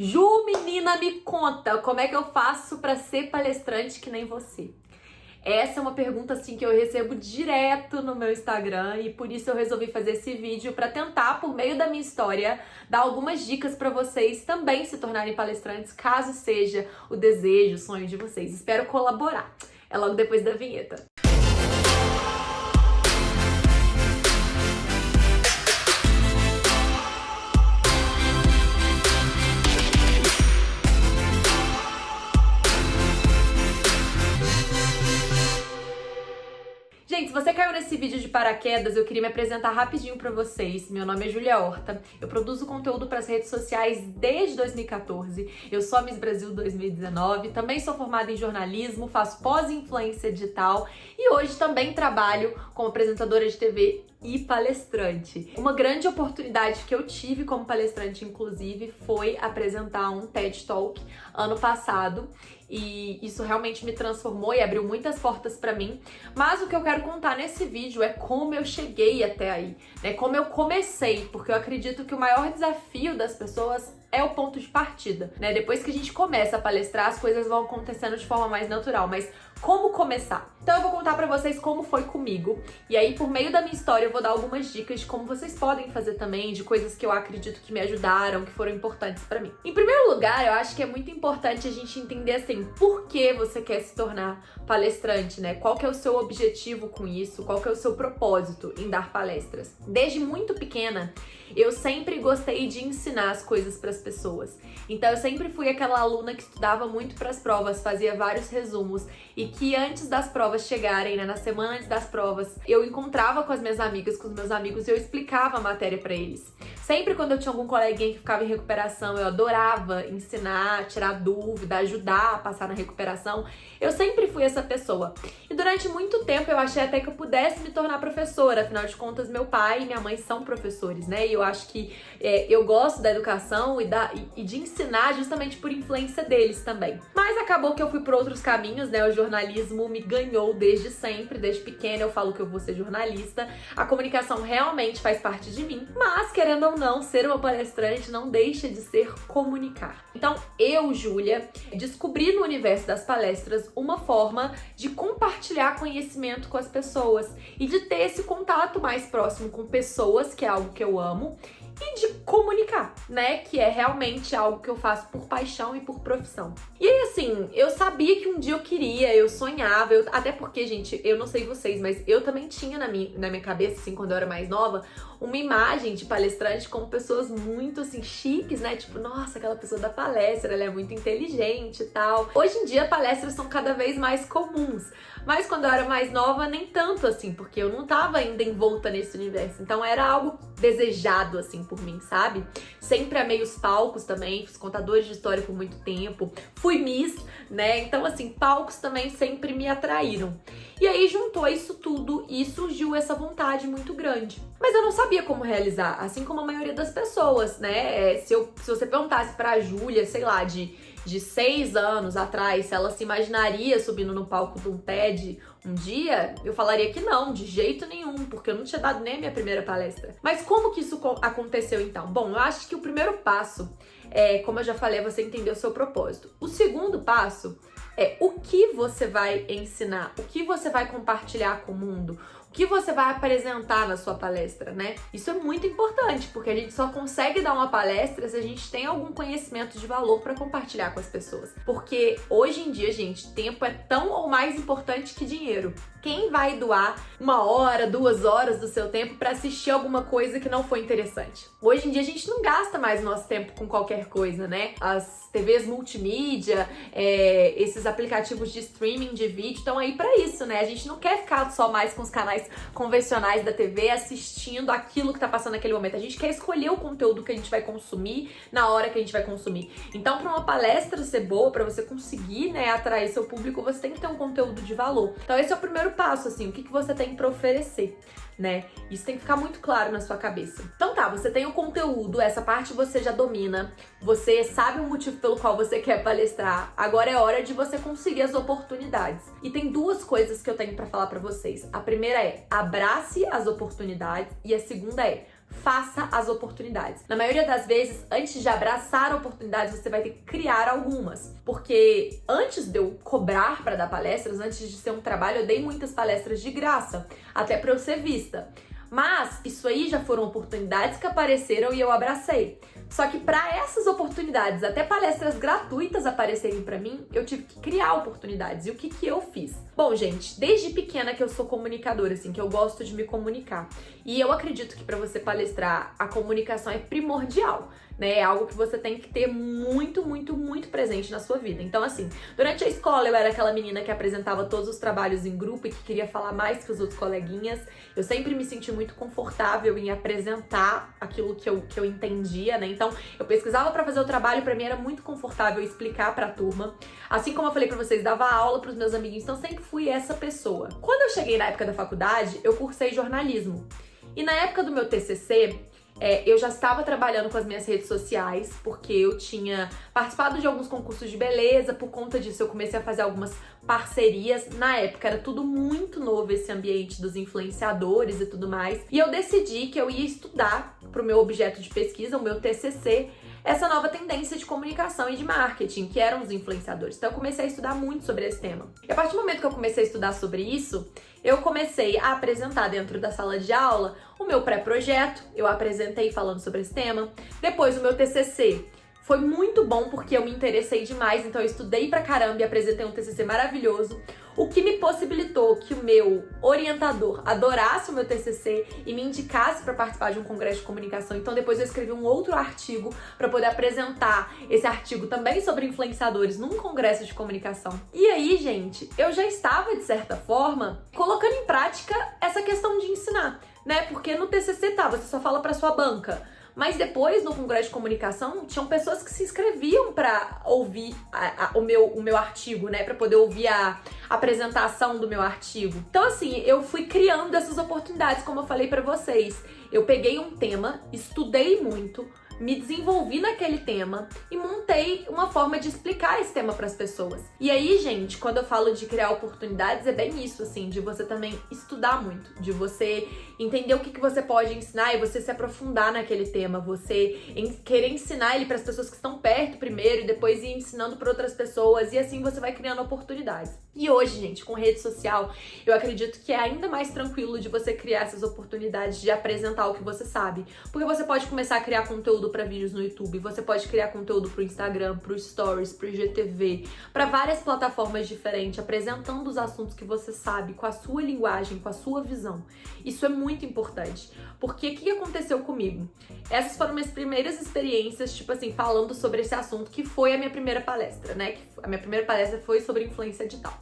Ju, menina, me conta, como é que eu faço pra ser palestrante que nem você? Essa é uma pergunta assim que eu recebo direto no meu Instagram e por isso eu resolvi fazer esse vídeo para tentar, por meio da minha história, dar algumas dicas para vocês também se tornarem palestrantes, caso seja o desejo, o sonho de vocês. Espero colaborar. É logo depois da vinheta. Gente, se você caiu nesse vídeo de paraquedas, eu queria me apresentar rapidinho pra vocês. Meu nome é Júlia Horta, eu produzo conteúdo para as redes sociais desde 2014, eu sou a Miss Brasil 2019, também sou formada em jornalismo, faço pós-influência digital e hoje também trabalho como apresentadora de TV e palestrante. Uma grande oportunidade que eu tive como palestrante, inclusive, foi apresentar um TED Talk ano passado e isso realmente me transformou e abriu muitas portas pra mim. Mas o que eu quero contar nesse vídeo é como eu cheguei até aí, né? Como eu comecei, porque eu acredito que o maior desafio das pessoas é o ponto de partida, né? Depois que a gente começa a palestrar, as coisas vão acontecendo de forma mais natural, mas como começar? Então eu vou contar pra vocês como foi comigo, e aí por meio da minha história eu vou dar algumas dicas de como vocês podem fazer também, de coisas que eu acredito que me ajudaram, que foram importantes pra mim. Em primeiro lugar, eu acho que é muito importante a gente entender assim, por que você quer se tornar palestrante, né? Qual que é o seu objetivo com isso? Qual que é o seu propósito em dar palestras? Desde muito pequena, eu sempre gostei de ensinar as coisas para as pessoas. Então eu sempre fui aquela aluna que estudava muito para as provas, fazia vários resumos e que antes das provas chegarem, né, na semana antes das provas, eu encontrava com as minhas amigas, com os meus amigos e eu explicava a matéria para eles. Sempre quando eu tinha algum coleguinha que ficava em recuperação, eu adorava ensinar, tirar dúvida, ajudar a passar na recuperação. Eu sempre fui essa pessoa. E durante muito tempo eu achei até que eu pudesse me tornar professora. Afinal de contas, meu pai e minha mãe são professores, né? E eu acho que eu gosto da educação e de ensinar justamente por influência deles também. Mas acabou que eu fui por outros caminhos, né? O jornalismo me ganhou desde sempre, desde pequena eu falo que eu vou ser jornalista. A comunicação realmente faz parte de mim, mas querendo ou não, ser uma palestrante não deixa de ser comunicar. Então eu, Júlia, descobri no universo das palestras uma forma de compartilhar conhecimento com as pessoas e de ter esse contato mais próximo com pessoas, que é algo que eu amo, e de comunicar, né? Que é realmente algo que eu faço por paixão e por profissão. E aí, assim, eu sabia que um dia eu queria, eu sonhava, até porque, gente, eu não sei vocês, mas eu também tinha na minha cabeça, assim, quando eu era mais nova, uma imagem de palestrante como pessoas muito, assim, chiques, né? Tipo, nossa, aquela pessoa da palestra, ela é muito inteligente e tal. Hoje em dia, palestras são cada vez mais comuns, mas quando eu era mais nova, nem tanto, assim, porque eu não tava ainda envolta nesse universo. Então era algo desejado, assim, por mim, sabe? Sempre amei os palcos também, fiz contadores de história por muito tempo, fui Miss, né? Então, assim, palcos também sempre me atraíram. E aí juntou isso tudo e surgiu essa vontade muito grande. Mas eu não sabia como realizar, assim como a maioria das pessoas, né? Se você perguntasse pra Júlia, sei lá, de 6 anos atrás, se ela se imaginaria subindo no palco de um TED um dia, eu falaria que não, de jeito nenhum, porque eu não tinha dado nem a minha primeira palestra. Mas como que isso aconteceu então? Bom, eu acho que o primeiro passo é, como eu já falei, é você entender o seu propósito. O segundo passo é o que você vai ensinar, o que você vai compartilhar com o mundo, o que você vai apresentar na sua palestra, né? Isso é muito importante, porque a gente só consegue dar uma palestra se a gente tem algum conhecimento de valor para compartilhar com as pessoas. Porque hoje em dia, gente, tempo é tão ou mais importante que dinheiro. Quem vai doar 1 hora, 2 horas do seu tempo para assistir alguma coisa que não foi interessante? Hoje em dia a gente não gasta mais nosso tempo com qualquer coisa, né? As TVs multimídia, esses aplicativos de streaming de vídeo estão aí para isso, né? A gente não quer ficar só mais com os canais convencionais da TV assistindo aquilo que tá passando naquele momento. A gente quer escolher o conteúdo que a gente vai consumir na hora que a gente vai consumir. Então, para uma palestra ser boa, para você conseguir, né, atrair seu público, você tem que ter um conteúdo de valor. Então, esse é o primeiro passo, assim, o que você tem para oferecer, né? Isso tem que ficar muito claro na sua cabeça. Então tá, você tem o conteúdo, essa parte você já domina, você sabe o motivo pelo qual você quer palestrar, agora é hora de você conseguir as oportunidades. E tem 2 coisas que eu tenho pra falar pra vocês. A primeira é, abrace as oportunidades, e a segunda é, faça as oportunidades. Na maioria das vezes, antes de abraçar oportunidades, você vai ter que criar algumas. Porque antes de eu cobrar para dar palestras, antes de ser um trabalho, eu dei muitas palestras de graça, até para eu ser vista. Mas isso aí já foram oportunidades que apareceram e eu abracei. Só que para essas oportunidades, até palestras gratuitas aparecerem para mim, eu tive que criar oportunidades. E o que eu fiz? Bom, gente, desde pequena que eu sou comunicadora, assim, que eu gosto de me comunicar. E eu acredito que para você palestrar, a comunicação é primordial, né? É algo que você tem que ter muito, muito, muito presente na sua vida. Então, assim, durante a escola eu era aquela menina que apresentava todos os trabalhos em grupo e que queria falar mais que os outros coleguinhas. Eu sempre me senti muito confortável em apresentar aquilo que eu entendia, né? Então, eu pesquisava para fazer o trabalho, para mim era muito confortável explicar para a turma. Assim como eu falei para vocês, dava aula para os meus amiguinhos, então sempre fui essa pessoa. Quando eu cheguei na época da faculdade, eu cursei jornalismo. E na época do meu TCC, eu já estava trabalhando com as minhas redes sociais, porque eu tinha participado de alguns concursos de beleza. Por conta disso, eu comecei a fazer algumas parcerias. Na época, era tudo muito novo, esse ambiente dos influenciadores e tudo mais. E eu decidi que eu ia estudar para o meu objeto de pesquisa, o meu TCC, essa nova tendência de comunicação e de marketing, que eram os influenciadores. Então eu comecei a estudar muito sobre esse tema. E a partir do momento que eu comecei a estudar sobre isso, eu comecei a apresentar dentro da sala de aula o meu pré-projeto, eu apresentei falando sobre esse tema. Depois o meu TCC foi muito bom porque eu me interessei demais, então eu estudei pra caramba e apresentei um TCC maravilhoso, o que me possibilitou que o meu orientador adorasse o meu TCC e me indicasse para participar de um congresso de comunicação. Então depois eu escrevi um outro artigo para poder apresentar esse artigo também sobre influenciadores num congresso de comunicação. E aí, gente, eu já estava, de certa forma, colocando em prática essa questão de ensinar, né? Porque no TCC você só fala para sua banca. Mas depois, no congresso de comunicação, tinham pessoas que se inscreviam para ouvir o meu artigo, né? Para poder ouvir a apresentação do meu artigo. Então, assim, eu fui criando essas oportunidades, como eu falei para vocês. Eu peguei um tema, estudei muito, me desenvolvi naquele tema e montei uma forma de explicar esse tema para as pessoas. E aí, gente, quando eu falo de criar oportunidades, é bem isso, assim, de você também estudar muito, de você entender o que você pode ensinar e você se aprofundar naquele tema, você querer ensinar ele para as pessoas que estão perto primeiro e depois ir ensinando para outras pessoas, e assim você vai criando oportunidades. E hoje, gente, com rede social, eu acredito que é ainda mais tranquilo de você criar essas oportunidades de apresentar o que você sabe, porque você pode começar a criar conteúdo para vídeos no YouTube, você pode criar conteúdo pro Instagram, pro Stories, pro IGTV, para várias plataformas diferentes, apresentando os assuntos que você sabe, com a sua linguagem, com a sua visão. Isso é muito importante, porque o que aconteceu comigo? Essas foram minhas primeiras experiências, tipo assim, falando sobre esse assunto, que foi a minha primeira palestra, né? A minha primeira palestra foi sobre influência digital.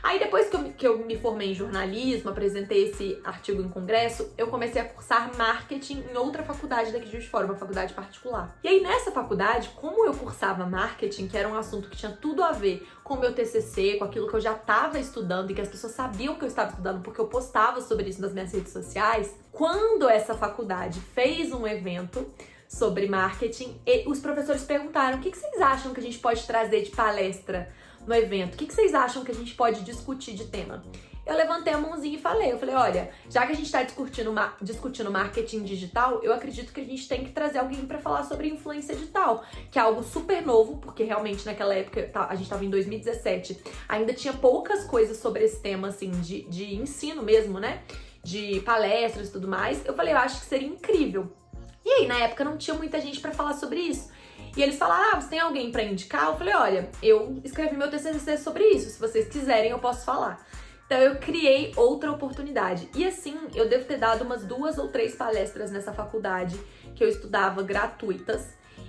Aí depois que eu me formei em jornalismo, apresentei esse artigo em congresso, eu comecei a cursar marketing em outra faculdade daqui de Juiz de Fora, uma faculdade particular. E aí nessa faculdade, como eu cursava marketing, que era um assunto que tinha tudo a ver com o meu TCC, com aquilo que eu já estava estudando e que as pessoas sabiam que eu estava estudando porque eu postava sobre isso nas minhas redes sociais, quando essa faculdade fez um evento sobre marketing, e os professores perguntaram: o que vocês acham que a gente pode trazer de palestra no evento? O que vocês acham que a gente pode discutir de tema? Eu levantei a mãozinha e falei, olha, já que a gente está discutindo marketing digital, eu acredito que a gente tem que trazer alguém para falar sobre influência digital, que é algo super novo, porque realmente naquela época, a gente estava em 2017, ainda tinha poucas coisas sobre esse tema, assim, de ensino mesmo, né? De palestras e tudo mais. Eu falei, eu acho que seria incrível. E aí, na época, não tinha muita gente para falar sobre isso. E eles falaram, você tem alguém para indicar? Eu falei, olha, eu escrevi meu TCC sobre isso, se vocês quiserem eu posso falar. Então eu criei outra oportunidade. E assim, eu devo ter dado umas 2 ou 3 palestras nessa faculdade que eu estudava gratuitas.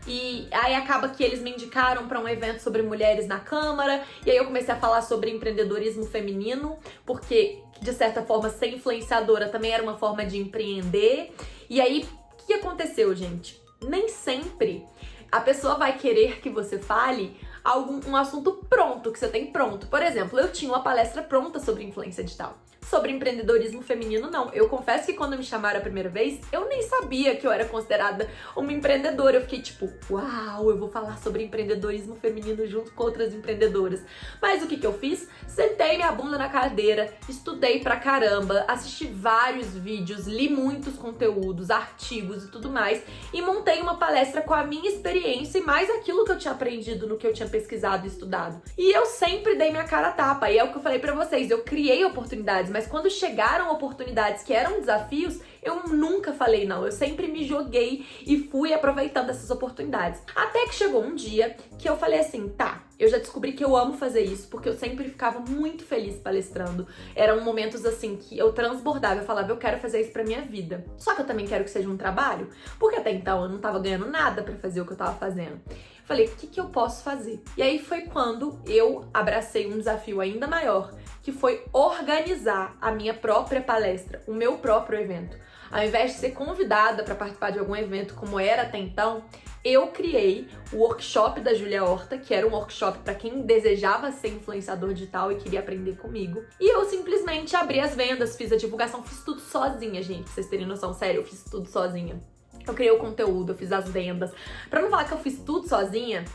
E aí acaba que eles me indicaram para um evento sobre mulheres na Câmara, e aí eu comecei a falar sobre empreendedorismo feminino, porque de certa forma ser influenciadora também era uma forma de empreender. E aí, o que aconteceu, gente? Nem sempre a pessoa vai querer que você fale um assunto pronto, que você tem pronto. Por exemplo, eu tinha uma palestra pronta sobre influência digital. Sobre empreendedorismo feminino, não. Eu confesso que quando me chamaram a primeira vez, eu nem sabia que eu era considerada uma empreendedora. Eu fiquei tipo, uau, eu vou falar sobre empreendedorismo feminino junto com outras empreendedoras. Mas o que eu fiz? Sentei minha bunda na cadeira, estudei pra caramba, assisti vários vídeos, li muitos conteúdos, artigos e tudo mais, e montei uma palestra com a minha experiência e mais aquilo que eu tinha aprendido no que eu tinha pesquisado e estudado. E eu sempre dei minha cara a tapa, e é o que eu falei pra vocês, eu criei oportunidades, mas quando chegaram oportunidades que eram desafios, eu nunca falei não, eu sempre me joguei e fui aproveitando essas oportunidades. Até que chegou um dia que eu falei assim, tá, eu já descobri que eu amo fazer isso, porque eu sempre ficava muito feliz palestrando. Eram momentos assim que eu transbordava, eu falava, eu quero fazer isso pra minha vida. Só que eu também quero que seja um trabalho, porque até então eu não tava ganhando nada pra fazer o que eu tava fazendo. Falei, o que eu posso fazer? E aí foi quando eu abracei um desafio ainda maior, que foi organizar a minha própria palestra, o meu próprio evento. Ao invés de ser convidada para participar de algum evento como era até então, eu criei o workshop da Júlia Horta, que era um workshop para quem desejava ser influenciador digital e queria aprender comigo. E eu simplesmente abri as vendas, fiz a divulgação, fiz tudo sozinha, gente, pra vocês terem noção, sério, eu fiz tudo sozinha. Eu criei o conteúdo, eu fiz as vendas. Pra não falar que eu fiz tudo sozinha,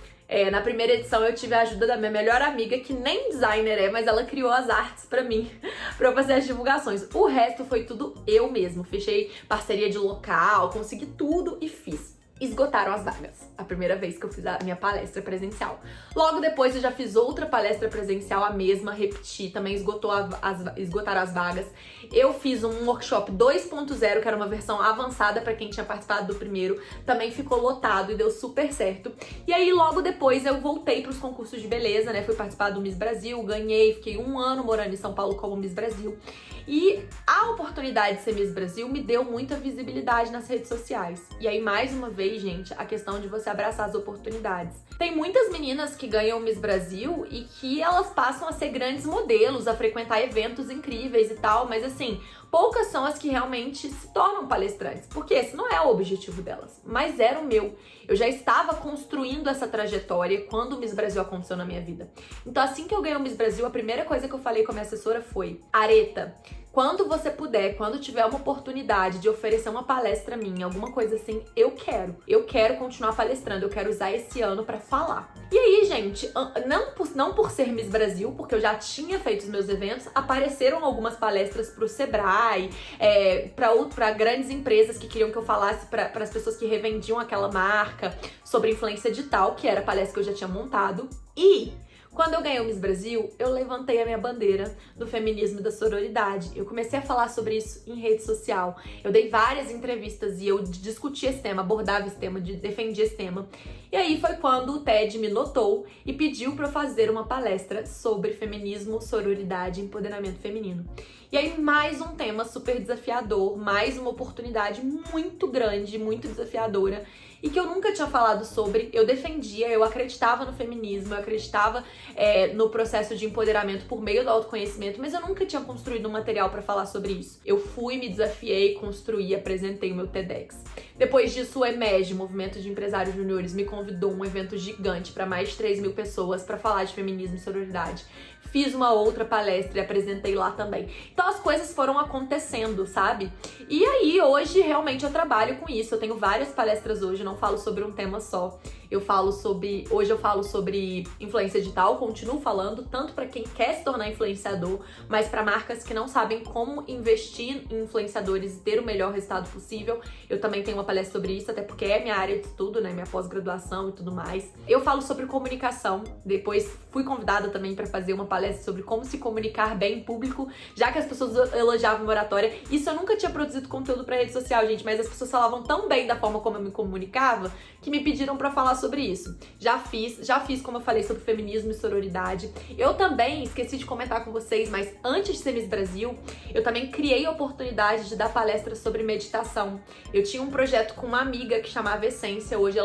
na primeira edição eu tive a ajuda da minha melhor amiga, que nem designer é, mas ela criou as artes pra mim, pra eu fazer as divulgações. O resto foi tudo eu mesmo. Fechei parceria de local, consegui tudo e fiz. Esgotaram as vagas, a primeira vez que eu fiz a minha palestra presencial. Logo depois eu já fiz outra palestra presencial, a mesma, repeti, também esgotaram as vagas. Eu fiz um workshop 2.0, que era uma versão avançada para quem tinha participado do primeiro, também ficou lotado e deu super certo. E aí logo depois eu voltei para os concursos de beleza, né? Fui participar do Miss Brasil, ganhei, fiquei 1 ano morando em São Paulo como Miss Brasil. E a oportunidade de ser Miss Brasil me deu muita visibilidade nas redes sociais. E aí, mais uma vez, gente, a questão de você abraçar as oportunidades. Tem muitas meninas que ganham Miss Brasil e que elas passam a ser grandes modelos, a frequentar eventos incríveis e tal, mas assim, poucas são as que realmente se tornam palestrantes, porque esse não é o objetivo delas, mas era o meu. Eu já estava construindo essa trajetória quando o Miss Brasil aconteceu na minha vida. Então, assim que eu ganhei o Miss Brasil, a primeira coisa que eu falei com a minha assessora foi: Areta, quando você puder, quando tiver uma oportunidade de oferecer uma palestra minha, alguma coisa assim, eu quero continuar palestrando, eu quero usar esse ano pra falar. E aí, gente, não por ser Miss Brasil, porque eu já tinha feito os meus eventos, apareceram algumas palestras pro Sebrae, pra grandes empresas que queriam que eu falasse para as pessoas que revendiam aquela marca sobre influência digital, que era a palestra que eu já tinha montado. E quando eu ganhei o Miss Brasil, eu levantei a minha bandeira do feminismo e da sororidade. Eu comecei a falar sobre isso em rede social. Eu dei várias entrevistas e eu discutia esse tema, abordava esse tema, defendia esse tema. E aí foi quando o TED me notou e pediu para eu fazer uma palestra sobre feminismo, sororidade e empoderamento feminino. E aí mais um tema super desafiador, mais uma oportunidade muito grande, muito desafiadora, e que eu nunca tinha falado sobre. Eu defendia, eu acreditava no feminismo, eu acreditava no processo de empoderamento por meio do autoconhecimento, mas eu nunca tinha construído um material para falar sobre isso. Eu fui, me desafiei, construí, apresentei o meu TEDx. Depois disso, o EMEG, Movimento de Empresários Júniores, me convidou a um evento gigante para mais de 3.000 pessoas para falar de feminismo e sororidade. Fiz uma outra palestra e apresentei lá também. Então as coisas foram acontecendo, sabe? E aí hoje realmente eu trabalho com isso. Eu tenho várias palestras hoje, não falo sobre um tema só. Hoje eu falo sobre influência digital, continuo falando, tanto para quem quer se tornar influenciador, mas para marcas que não sabem como investir em influenciadores e ter o melhor resultado possível. Eu também tenho uma palestra sobre isso, até porque é minha área de estudo, né? Minha pós-graduação e tudo mais. Eu falo sobre comunicação, depois fui convidada também para fazer uma palestra sobre como se comunicar bem em público, já que as pessoas elogiavam minha oratória. Isso eu nunca tinha produzido conteúdo para rede social, gente, mas as pessoas falavam tão bem da forma como eu me comunicava que me pediram para falar sobre isso. Já fiz, como eu falei, sobre feminismo e sororidade. Eu também esqueci de comentar com vocês, mas antes de ser Miss Brasil, eu também criei a oportunidade de dar palestras sobre meditação. Eu tinha um projeto com uma amiga que chamava Essência, hoje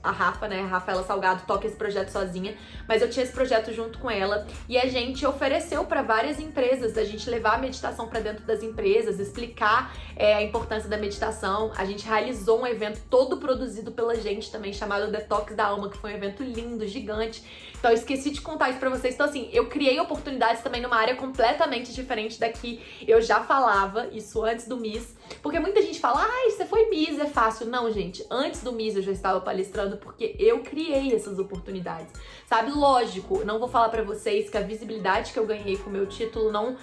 a Rafa, né? A Rafaela Salgado toca esse projeto sozinha, mas eu tinha esse projeto junto com ela e a gente ofereceu para várias empresas, da gente levar a meditação para dentro das empresas, explicar a importância da meditação. A gente realizou um evento todo produzido pela gente também, chamado Detox da Alma, que foi um evento lindo, gigante. Então eu esqueci de contar isso pra vocês. Então assim, eu criei oportunidades também numa área completamente diferente da que eu já falava, isso antes do Miss. Porque muita gente fala, ai, você foi Miss, é fácil. Não, gente, antes do Miss eu já estava palestrando porque eu criei essas oportunidades, sabe? Lógico, não vou falar pra vocês que a visibilidade que eu ganhei com o meu título não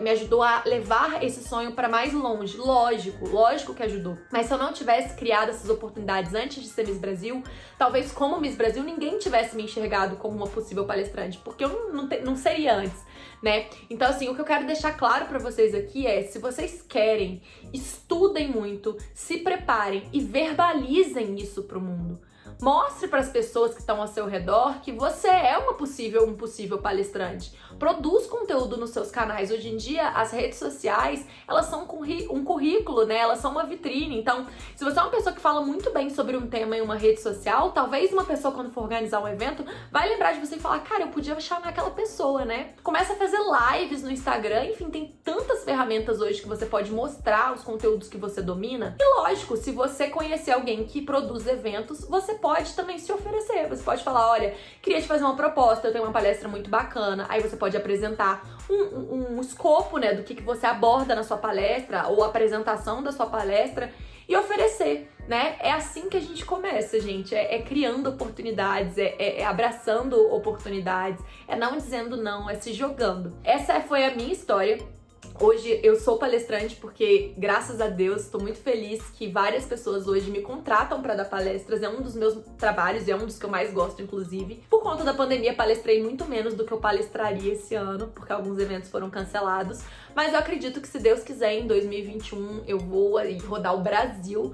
me ajudou a levar esse sonho pra mais longe. Lógico que ajudou. Mas se eu não tivesse criado essas oportunidades antes de ser Miss Brasil, talvez como Miss Brasil ninguém tivesse me enxergado como uma possível palestrante, porque eu não seria antes, né? Então assim, o que eu quero deixar claro pra vocês aqui é, se vocês querem, estudem muito, se preparem e verbalizem isso pro mundo. Mostre para as pessoas que estão ao seu redor que você é um possível palestrante. Produz conteúdo nos seus canais. Hoje em dia, as redes sociais, elas são um currículo, né? Elas são uma vitrine. Então, se você é uma pessoa que fala muito bem sobre um tema em uma rede social, talvez uma pessoa, quando for organizar um evento, vai lembrar de você e falar, cara, eu podia chamar aquela pessoa, né? Começa a fazer lives no Instagram. Enfim, tem tantas ferramentas hoje que você pode mostrar os conteúdos que você domina. E lógico, se você conhecer alguém que produz eventos, você pode também se oferecer. Você pode falar, olha, queria te fazer uma proposta, eu tenho uma palestra muito bacana. Aí você pode apresentar um escopo, né, do que você aborda na sua palestra ou a apresentação da sua palestra e oferecer, né? É assim que a gente começa, gente. É criando oportunidades, é abraçando oportunidades, é não dizendo não, é se jogando. Essa foi a minha história. Hoje eu sou palestrante porque, graças a Deus, estou muito feliz que várias pessoas hoje me contratam para dar palestras. É um dos meus trabalhos e é um dos que eu mais gosto, inclusive. Por conta da pandemia, palestrei muito menos do que eu palestraria esse ano, porque alguns eventos foram cancelados. Mas eu acredito que, se Deus quiser, em 2021 eu vou aí rodar o Brasil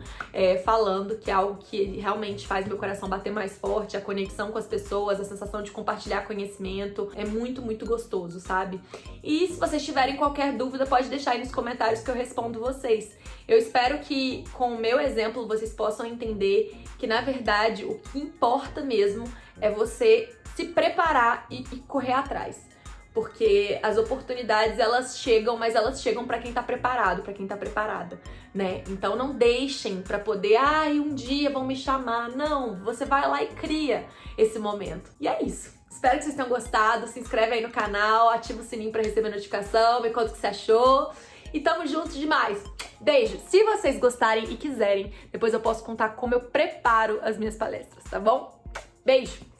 falando, que é algo que realmente faz meu coração bater mais forte. A conexão com as pessoas, a sensação de compartilhar conhecimento é muito, muito gostoso, sabe? E se vocês tiverem qualquer dúvida, pode deixar aí nos comentários que eu respondo vocês. Eu espero que, com o meu exemplo, vocês possam entender que, na verdade, o que importa mesmo é você se preparar e correr atrás. Porque as oportunidades, elas chegam, mas elas chegam pra quem tá preparado, pra quem tá preparada, né? Então não deixem pra poder, um dia vão me chamar. Não, você vai lá e cria esse momento. E é isso. Espero que vocês tenham gostado. Se inscreve aí no canal, ativa o sininho pra receber notificação, me conta o que você achou. E tamo juntos demais. Beijo! Se vocês gostarem e quiserem, depois eu posso contar como eu preparo as minhas palestras, tá bom? Beijo!